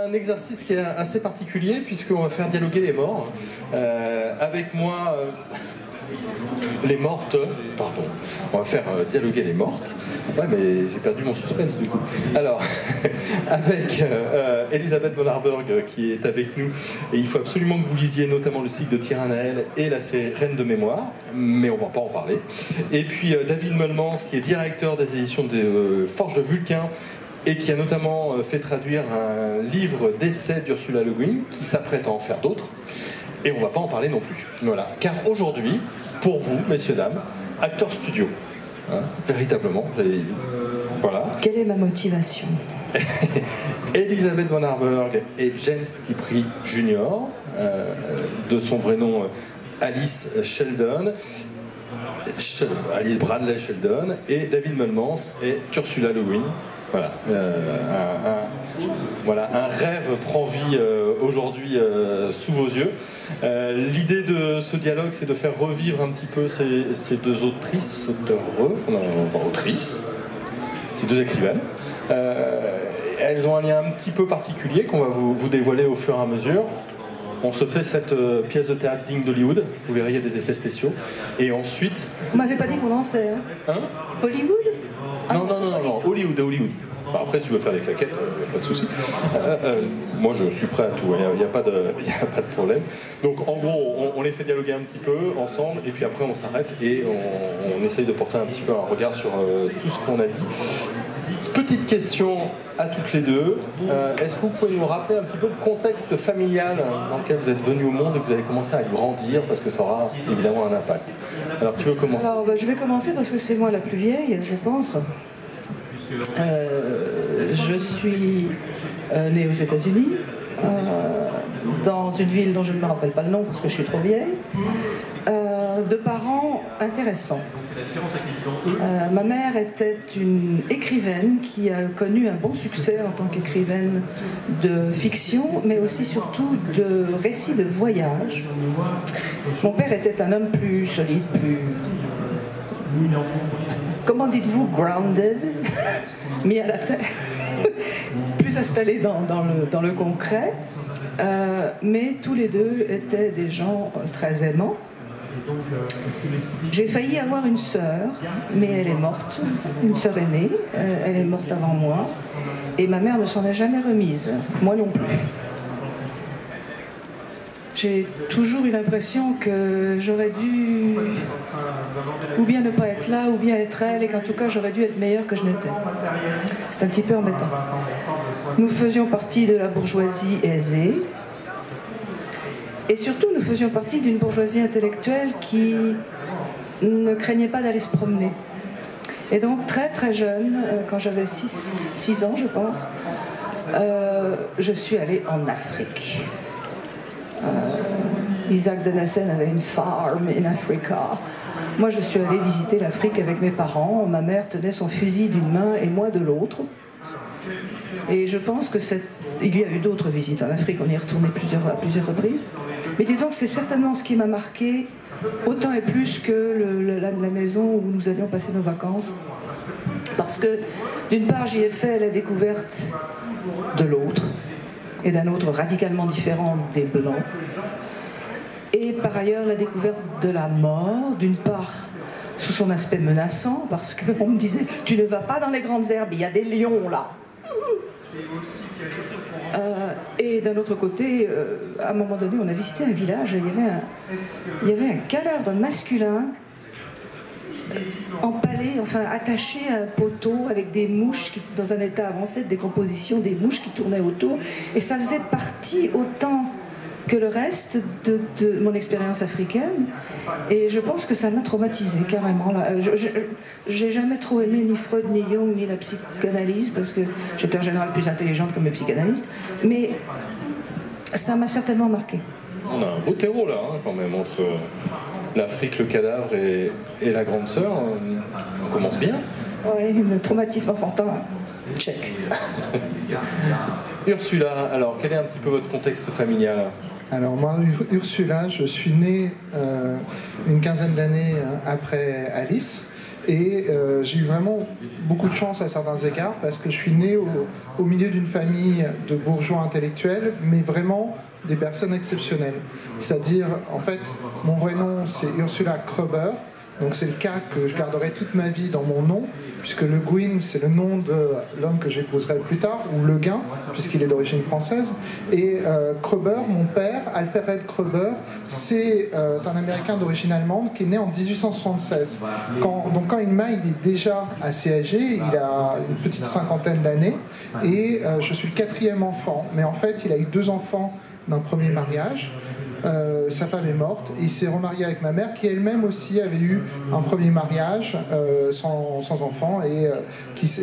Un exercice qui est assez particulier puisqu'on va faire dialoguer les morts. Avec moi, les mortes, pardon. On va faire dialoguer les mortes. Ouais, mais j'ai perdu mon suspense du coup. Alors, avec Elisabeth von Harburg qui est avec nous. Et il faut absolument que vous lisiez notamment le cycle de Tiranaël et la série Reine de mémoire. Mais on ne va pas en parler. Et puis David Meulemans qui est directeur des éditions de Forge de Vulcain. Et qui a notamment fait traduire un livre d'essai d'Ursula Le Guin, qui s'apprête à en faire d'autres. Et on ne va pas en parler non plus. Voilà. Car aujourd'hui, pour vous, messieurs, dames, acteur studio, hein, véritablement, voilà. Quelle est ma motivation? Elisabeth von Harburg et James Tiptree Jr., de son vrai nom Alice Sheldon, Alice Bradley Sheldon, et David Meulemans et Ursula Le Guin. Voilà, un rêve prend vie aujourd'hui sous vos yeux. L'idée de ce dialogue, c'est de faire revivre un petit peu ces deux autrices, autrices, ces deux écrivaines. Elles ont un lien un petit peu particulier qu'on va vous dévoiler au fur et à mesure. On se fait cette pièce de théâtre digne d'Hollywood, vous verrez, il y a des effets spéciaux. Et ensuite... Vous m'avez pas dit qu'on dansait, hein? Hollywood? Non, Hollywood. Enfin, après, si tu veux faire des claquettes, il n'y a pas de souci. Moi, je suis prêt à tout, il n'y a pas de problème. Donc, en gros, on les fait dialoguer un petit peu ensemble, et puis après, on s'arrête et on essaye de porter un petit peu un regard sur tout ce qu'on a dit. Petite question à toutes les deux. Est-ce que vous pouvez nous rappeler un petit peu le contexte familial dans lequel vous êtes venus au monde et que vous avez commencé à grandir, parce que ça aura évidemment un impact. Alors, tu veux commencer? Alors, je vais commencer parce que c'est moi la plus vieille, je pense. Je suis née aux États-Unis, dans une ville dont je ne me rappelle pas le nom parce que je suis trop vieille, de parents intéressants. Ma mère était une écrivaine qui a connu un bon succès en tant qu'écrivaine de fiction, mais aussi surtout de récits de voyage. Mon père était un homme plus solide, plus... Comment dites-vous, grounded, mis à la terre, plus installé dans le concret, mais tous les deux étaient des gens très aimants. J'ai failli avoir une sœur, mais elle est morte, une sœur aînée, elle est morte avant moi, et ma mère ne s'en est jamais remise, moi non plus. J'ai toujours eu l'impression que j'aurais dû ou bien ne pas être là, ou bien être elle, et qu'en tout cas j'aurais dû être meilleure que je n'étais. C'est un petit peu embêtant. Nous faisions partie de la bourgeoisie aisée, et surtout nous faisions partie d'une bourgeoisie intellectuelle qui ne craignait pas d'aller se promener. Et donc très très jeune, quand j'avais 6 ans je pense, je suis allée en Afrique. Isaac de Nassen avait une farm in Africa. Moi, je suis allée visiter l'Afrique avec mes parents. Ma mère tenait son fusil d'une main et moi de l'autre. Et je pense que il y a eu d'autres visites en Afrique. On y est retourné à plusieurs reprises. Mais disons que c'est certainement ce qui m'a marqué autant et plus que la maison où nous allions passer nos vacances. Parce que, d'une part, j'y ai fait la découverte de l'autre, et d'un autre radicalement différent des Blancs. Et par ailleurs, la découverte de la mort, d'une part sous son aspect menaçant, parce qu'on me disait « tu ne vas pas dans les grandes herbes, il y a des lions là ». Et d'un autre côté, à un moment donné, on a visité un village, et il y avait un cadavre masculin empalé, enfin attaché à un poteau avec des mouches qui, dans un état avancé de décomposition, des mouches qui tournaient autour, et ça faisait partie autant que le reste de mon expérience africaine, et je pense que ça m'a traumatisée carrément. J'ai jamais trop aimé ni Freud, ni Jung, ni la psychanalyse, parce que j'étais en général plus intelligente que mes psychanalystes, mais ça m'a certainement marqué. On a un beau terreau là, hein, quand même, entre l'Afrique, le cadavre et la grande sœur. On commence bien. Oui, le traumatisme enfantin, check. Ursula, alors quel est un petit peu votre contexte familial? Alors moi, Ursula, je suis né une quinzaine d'années après Alice, Et j'ai eu vraiment beaucoup de chance à certains égards parce que je suis né au milieu d'une famille de bourgeois intellectuels, mais vraiment des personnes exceptionnelles. C'est-à-dire, en fait, mon vrai nom c'est Ursula Kroeber. Donc c'est le cas que je garderai toute ma vie dans mon nom, puisque Le Guin, c'est le nom de l'homme que j'épouserai plus tard, ou Le Guin, puisqu'il est d'origine française. Et Kroeber, mon père, Alfred Kroeber, c'est un Américain d'origine allemande qui est né en 1876. Donc quand il m'a, il est déjà assez âgé, il a une petite cinquantaine d'années, et je suis le 4e enfant. Mais en fait, il a eu 2 enfants d'un premier mariage. Sa femme est morte et il s'est remarié avec ma mère qui elle-même aussi avait eu un premier mariage sans enfant et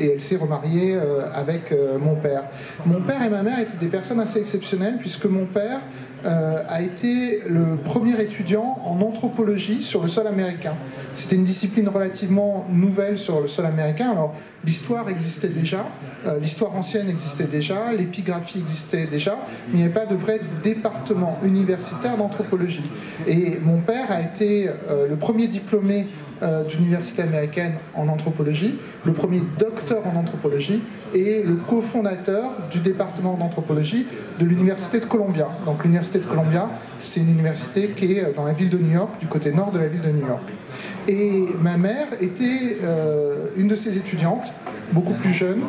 elle s'est remariée avec mon père. Mon père et ma mère étaient des personnes assez exceptionnelles puisque mon père a été le premier étudiant en anthropologie sur le sol américain. C'était une discipline relativement nouvelle sur le sol américain. Alors, l'histoire existait déjà, l'histoire ancienne existait déjà, l'épigraphie existait déjà, mais il n'y avait pas de vrai département universitaire d'anthropologie. Et mon père a été le premier diplômé d'une université américaine en anthropologie, le premier docteur en anthropologie et le cofondateur du département d'anthropologie de l'université de Columbia. Donc l'université de Columbia, c'est une université qui est dans la ville de New York, du côté nord de la ville de New York. Et ma mère était une de ses étudiantes, beaucoup plus jeune,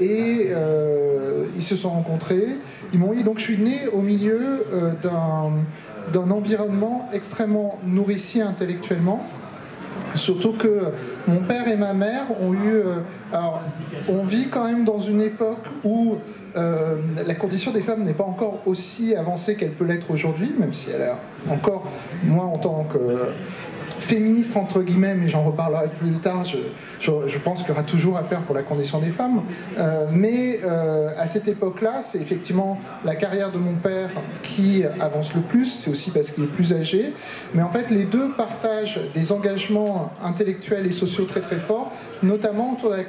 ils se sont rencontrés, ils m'ont dit, donc je suis né au milieu d'un environnement extrêmement nourricier intellectuellement. Surtout que mon père et ma mère ont eu... alors, on vit quand même dans une époque où la condition des femmes n'est pas encore aussi avancée qu'elle peut l'être aujourd'hui, même si elle a encore, moi en tant que féministe entre guillemets, mais j'en reparlerai plus tard, je pense qu'il y aura toujours à faire pour la condition des femmes, mais à cette époque-là, c'est effectivement la carrière de mon père qui avance le plus, c'est aussi parce qu'il est plus âgé, mais en fait les deux partagent des engagements intellectuels et sociaux très très forts, notamment autour de la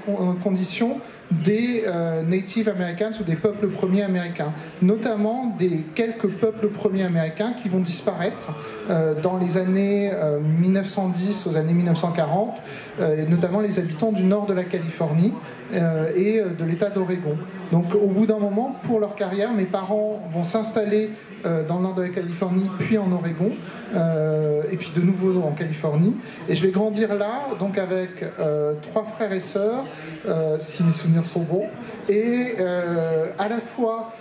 condition des Native Americans ou des peuples premiers américains, notamment des quelques peuples premiers américains qui vont disparaître dans les années 1910 aux années 1940, et notamment les habitants du nord de la Californie et de l'État d'Oregon. Donc au bout d'un moment, pour leur carrière, mes parents vont s'installer dans le nord de la Californie, puis en Oregon, et puis de nouveau en Californie. Et je vais grandir là, donc avec 3 frères et sœurs, si mes souvenirs sont bons, et à la fois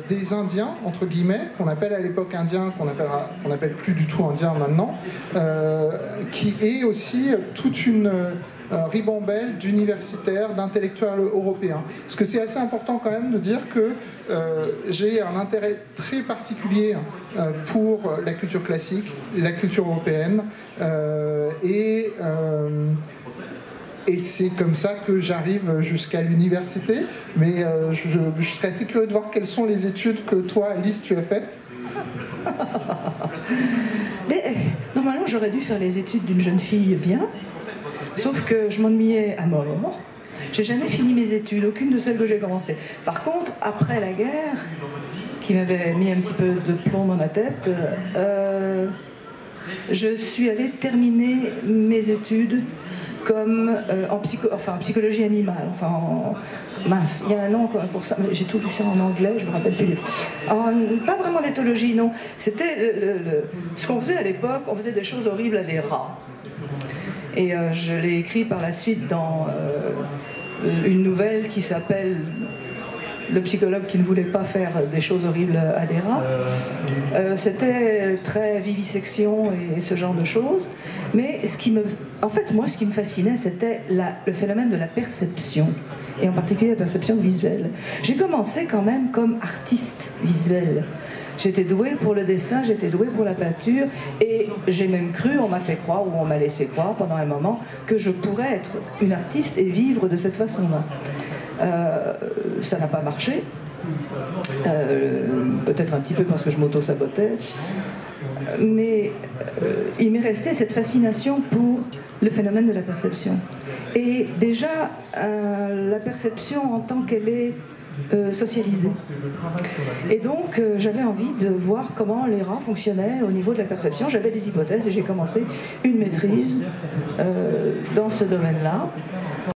des Indiens, entre guillemets, qu'on appelle à l'époque Indiens, qu'on appelle plus du tout Indiens maintenant, qui est aussi toute une ribambelle d'universitaires, d'intellectuels européens. Parce que c'est assez important quand même de dire que j'ai un intérêt très particulier pour la culture classique, la culture européenne, et c'est comme ça que j'arrive jusqu'à l'université. Mais je serais assez curieux de voir quelles sont les études que toi, Alice, tu as faites. Mais, normalement, j'aurais dû faire les études d'une jeune fille bien, sauf que je m'ennuyais à mort. J'ai jamais fini mes études, aucune de celles que j'ai commencées. Par contre, après la guerre, qui m'avait mis un petit peu de plomb dans ma tête, je suis allée terminer mes études comme en psychologie animale. Mince, il y a un nom pour ça, j'ai tout lu ça en anglais, je me rappelle plus. Pas vraiment d'éthologie, non. C'était ce qu'on faisait à l'époque, on faisait des choses horribles à des rats. Et je l'ai écrit par la suite dans une nouvelle qui s'appelle Le psychologue qui ne voulait pas faire des choses horribles à des rats. C'était très vivisection et ce genre de choses. Mais ce qui me fascinait, c'était le phénomène de la perception, et en particulier la perception visuelle. J'ai commencé quand même comme artiste visuel. J'étais douée pour le dessin, j'étais douée pour la peinture, et j'ai même cru, on m'a fait croire, ou on m'a laissé croire pendant un moment, que je pourrais être une artiste et vivre de cette façon-là. Ça n'a pas marché, peut-être un petit peu parce que je m'auto-sabotais, mais il m'est resté cette fascination pour le phénomène de la perception. Et déjà, la perception en tant qu'elle est socialisés. Et donc j'avais envie de voir comment les rats fonctionnaient au niveau de la perception. J'avais des hypothèses et j'ai commencé une maîtrise dans ce domaine-là.